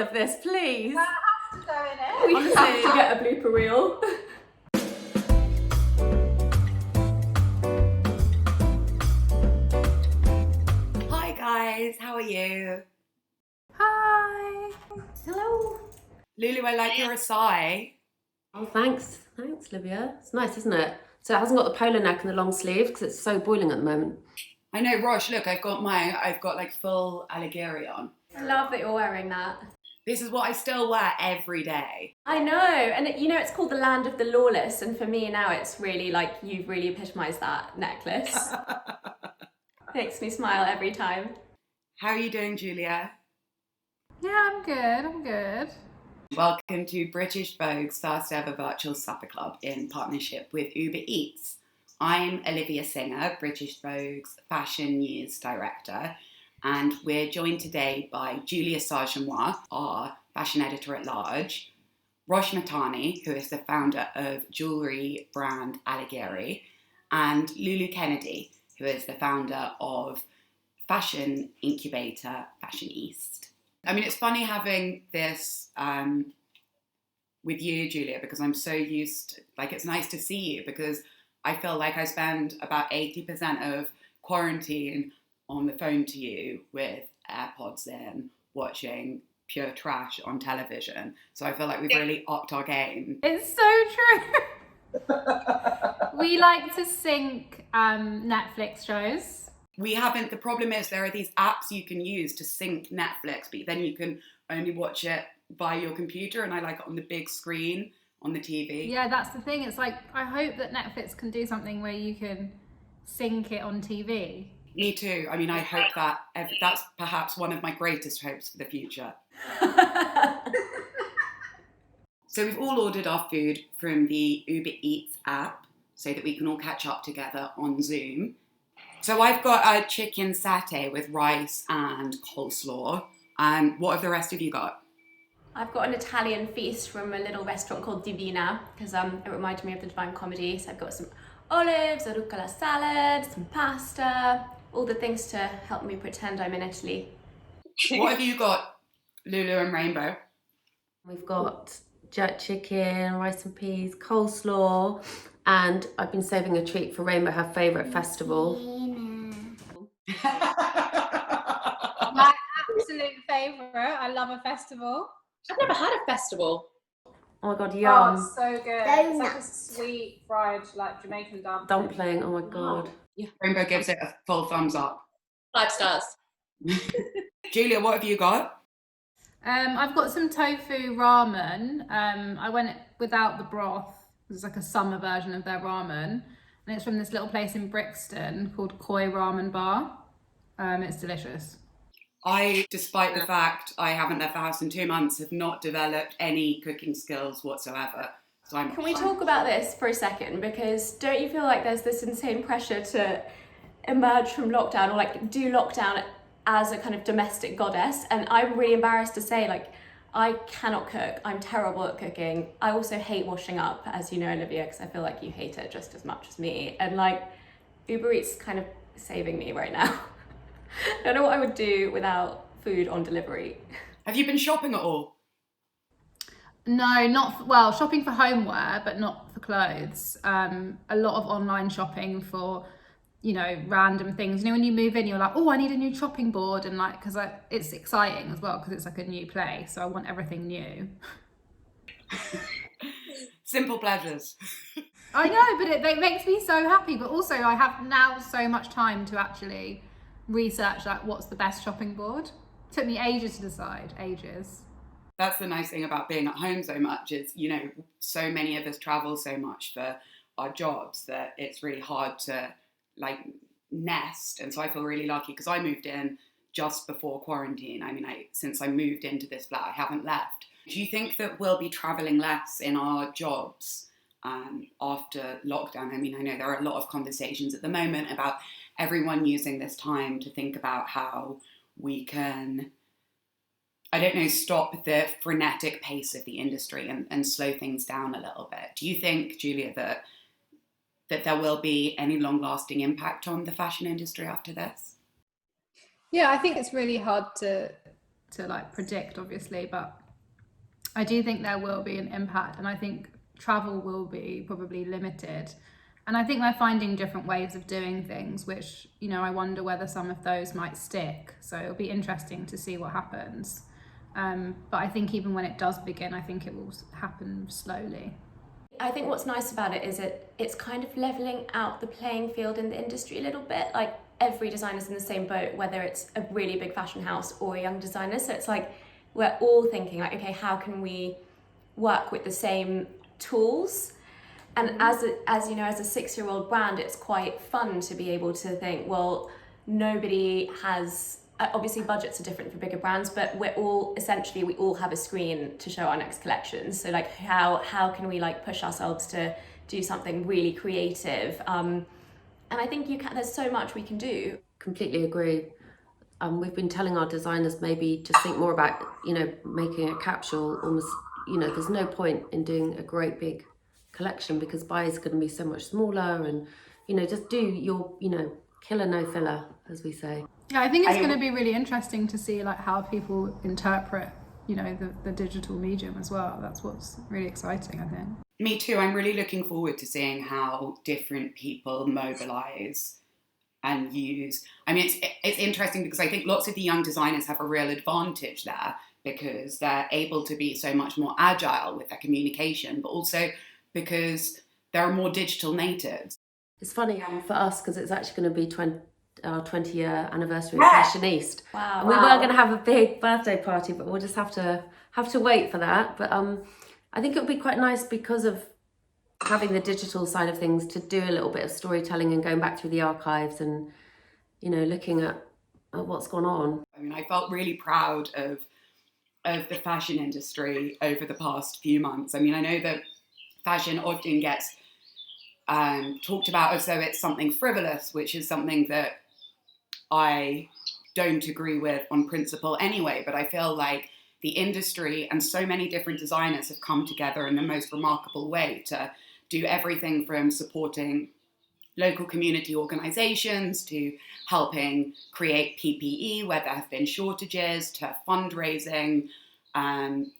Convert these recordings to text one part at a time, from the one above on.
of this, please. That has to go in it. We have to get a blooper reel. Hi guys, how are you? Hi. Hello. Lulu, I like your acai. Oh, thanks, Livia. It's nice, isn't it? So it hasn't got the polar neck and the long sleeve because it's so boiling at the moment. I know, Rosh, look, I've got like full Allighieri on. I love that you're wearing that. This is what I still wear every day. I know, and you know, it's called the land of the lawless, and for me now it's really like, you've really epitomised that necklace. Makes me smile every time. How are you doing, Julia? Yeah, I'm good. Welcome to British Vogue's first ever virtual supper club in partnership with Uber Eats. I'm Olivia Singer, British Vogue's fashion news director, and we're joined today by Julia Sargemois, our fashion editor at large, Rosh Matani, who is the founder of jewellery brand Allighieri, and Lulu Kennedy, who is the founder of fashion incubator Fashion East. I mean, it's funny having this with you, Julia, because I'm so used, like, it's nice to see you because I feel like I spend about 80% of quarantine on the phone to you with AirPods in, watching pure trash on television. So I feel like we've really upped our game. It's so true. We like to sync Netflix shows. We haven't, the problem is there are these apps you can use to sync Netflix, but then you can only watch it by your computer, and I like it on the big screen on the TV. Yeah, that's the thing. It's like, I hope that Netflix can do something where you can sync it on TV. Me too. I mean, I hope that, that's perhaps one of my greatest hopes for the future. So we've all ordered our food from the Uber Eats app so that we can all catch up together on Zoom. So I've got a chicken satay with rice and coleslaw. What have the rest of you got? I've got an Italian feast from a little restaurant called Divina because it reminded me of the Divine Comedy. So I've got some olives, a rucola salad, some pasta, all the things to help me pretend I'm in Italy. What have you got, Lulu and Rainbow? We've got jerk chicken, rice and peas, coleslaw, and I've been saving a treat for Rainbow, her favourite festival. My absolute favourite. I love a festival. I've never had a festival. Oh my god, Oh, yum. it's so good. It's like a sweet fried, like Jamaican dumpling. Dumpling, oh my god. Yeah. Rainbow gives it a full thumbs up. 5 stars. Julia, what have you got? I've got some tofu ramen. I went without the broth. It's like a summer version of their ramen. And it's from this little place in Brixton called Koi Ramen Bar. It's delicious. I, despite the fact I haven't left the house in 2 months, have not developed any cooking skills whatsoever. So Can we talk about this for a second? Because don't you feel like there's this insane pressure to emerge from lockdown or like do lockdown as a kind of domestic goddess? And I'm really embarrassed to say, like, I cannot cook. I'm terrible at cooking. I also hate washing up, as you know, Olivia, because I feel like you hate it just as much as me. And like, Uber Eats is kind of saving me right now. I don't know what I would do without food on delivery. Have you been shopping at all? No, not well, shopping for homeware, but not for clothes. A lot of online shopping for, you know, random things. You know, when you move in, you're like, oh, I need a new chopping board, and like, because it's exciting as well because it's like a new place, so I want everything new. Simple pleasures. I know, but it makes me so happy. But also, I have now so much time to actually research like what's the best shopping board. Took me ages to decide, ages. That's the nice thing about being at home so much is, you know, so many of us travel so much for our jobs that it's really hard to like nest. And so I feel really lucky because I moved in just before quarantine. I mean, since I moved into this flat, I haven't left. Do you think that we'll be traveling less in our jobs after lockdown? I mean, I know there are a lot of conversations at the moment about everyone using this time to think about how we can, I don't know, stop the frenetic pace of the industry and slow things down a little bit. Do you think, Julia, that there will be any long-lasting impact on the fashion industry after this? Yeah, I think it's really hard to to like predict, obviously, but I do think there will be an impact, and I think travel will be probably limited. And I think we're finding different ways of doing things, which, you know, I wonder whether some of those might stick. So it'll be interesting to see what happens. But I think even when it does begin, I think it will happen slowly. I think what's nice about it is it's kind of leveling out the playing field in the industry a little bit. Like every designer's in the same boat, whether it's a really big fashion house or a young designer. So it's like we're all thinking like, okay, how can we work with the same tools? And as you know, as a 6-year-old brand, it's quite fun to be able to think, well, nobody has, obviously budgets are different for bigger brands, but we all have a screen to show our next collection. So like how can we like push ourselves to do something really creative? And I think there's so much we can do. Completely agree. We've been telling our designers maybe just think more about, you know, making a capsule almost, you know, there's no point in doing a great big collection because buys are going to be so much smaller, and, you know, just do your, you know, killer no filler, as we say. Yeah, I think it's going to be really interesting to see like how people interpret, you know, the digital medium as well. That's what's really exciting, I think. Me too. I'm really looking forward to seeing how different people mobilise and use. I mean, it's interesting because I think lots of the young designers have a real advantage there because they're able to be so much more agile with their communication, but also because there are more digital natives. It's funny for us because it's actually going to be our 20-year anniversary of Fashion East. Wow. And we were going to have a big birthday party, but we'll just have to wait for that. But I think it would be quite nice because of having the digital side of things to do a little bit of storytelling and going back through the archives and, you know, looking at what's gone on. I mean, I felt really proud of the fashion industry over the past few months. I mean, I know that fashion often gets talked about as though it's something frivolous, which is something that I don't agree with on principle anyway, but I feel like the industry and so many different designers have come together in the most remarkable way to do everything from supporting local community organisations to helping create PPE where there have been shortages to fundraising,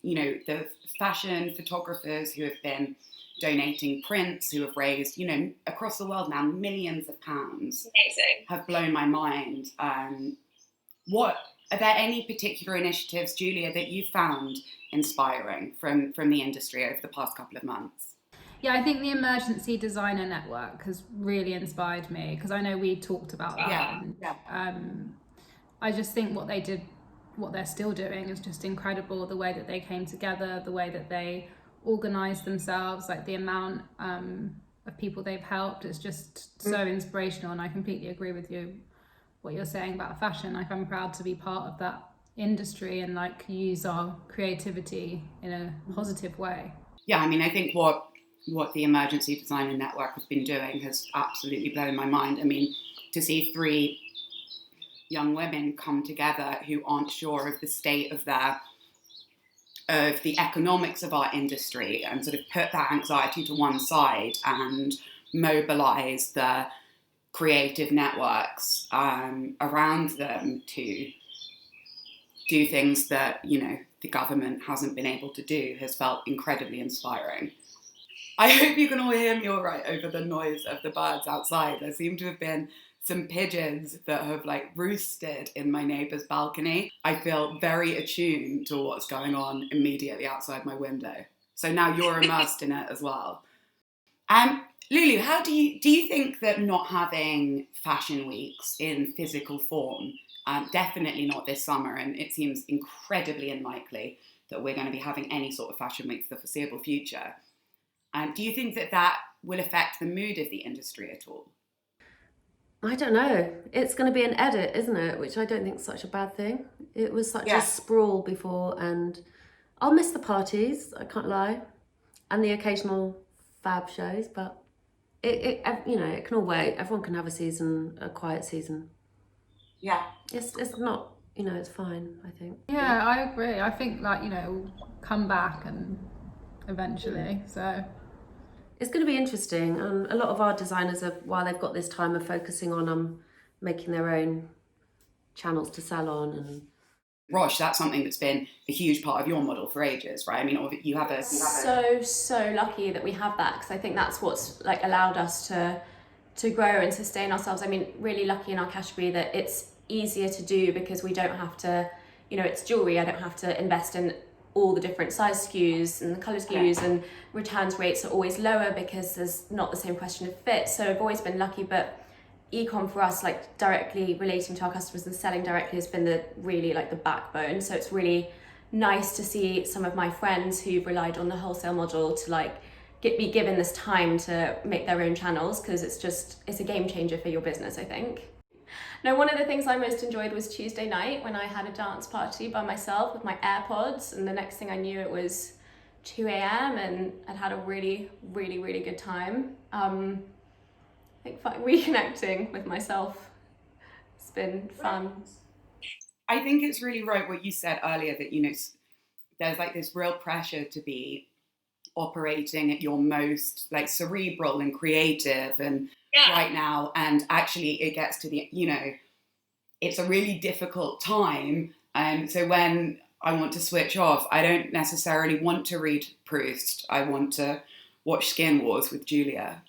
you know, the fashion photographers who have been donating prints, who have raised, you know, across the world now, millions of pounds. Amazing. Have blown my mind. Are there any particular initiatives, Julia, that you found inspiring from the industry over the past couple of months? Yeah, I think the Emergency Designer Network has really inspired me because I know we talked about that. Yeah. And, I just think what they did, what they're still doing is just incredible. The way that they came together, the way that they organised themselves, like the amount of people they've helped, it's just so inspirational. And I completely agree with you, what you're saying about fashion. Like I'm proud to be part of that industry and like use our creativity in a positive way. Yeah, I mean, I think what the Emergency Designer Network has been doing has absolutely blown my mind. I mean, to see 3 young women come together who aren't sure of the state of the economics of our industry and sort of put that anxiety to one side and mobilise the creative networks around them to do things that, you know, the government hasn't been able to do has felt incredibly inspiring. I hope you can all hear me all right over the noise of the birds outside. There seem to have been some pigeons that have like roosted in my neighbour's balcony. I feel very attuned to what's going on immediately outside my window. So now you're immersed in it as well. Lulu, how do you think that not having fashion weeks in physical form, definitely not this summer, and it seems incredibly unlikely that we're going to be having any sort of fashion week for the foreseeable future, do you think that will affect the mood of the industry at all? I don't know. It's going to be an edit, isn't it? Which I don't think is such a bad thing. It was such a sprawl before, and I'll miss the parties, I can't lie, and the occasional fab shows, but it you know, it can all wait. Everyone can have a quiet season. Yeah. It's not, you know, it's fine, I think. Yeah, I agree. I think like, you know, it will come back and eventually, so... It's going to be interesting. A lot of our designers, while they've got this time, are focusing on making their own channels to sell on. And Rosh, that's something that's been a huge part of your model for ages, right? I mean, you have a So lucky that we have that, because I think that's what's like allowed us to grow and sustain ourselves. I mean, really lucky in our category that it's easier to do because we don't have to, you know, it's jewelry. I don't have to invest in all the different size SKUs and the colour SKUs, and returns rates are always lower because there's not the same question of fit. So I've always been lucky, but e-com for us, like directly relating to our customers and selling directly, has been the really like the backbone. So it's really nice to see some of my friends who've relied on the wholesale model to like be given this time to make their own channels, because it's a game changer for your business, I think. Now, one of the things I most enjoyed was Tuesday night when I had a dance party by myself with my AirPods, and the next thing I knew it was 2 a.m. and I'd had a really, really, really good time. I think reconnecting with myself, it's been fun. I think it's really right what you said earlier, that, you know, there's like this real pressure to be operating at your most like cerebral and creative and right now, and actually it gets to the, you know, it's a really difficult time, so when I want to switch off, I don't necessarily want to read Proust, I want to watch Skin Wars with Julia.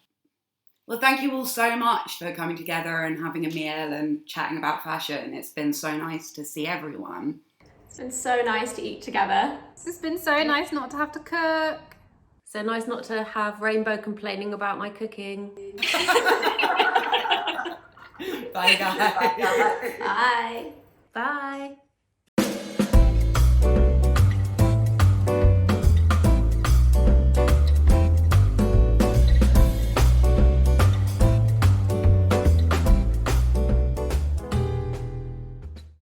Well, thank you all so much for coming together and having a meal and chatting about fashion. It's been so nice to see everyone. It's been so nice to eat together. It's been so nice not to have to cook. So nice not to have Rainbow complaining about my cooking. Bye, guys. Bye. Bye.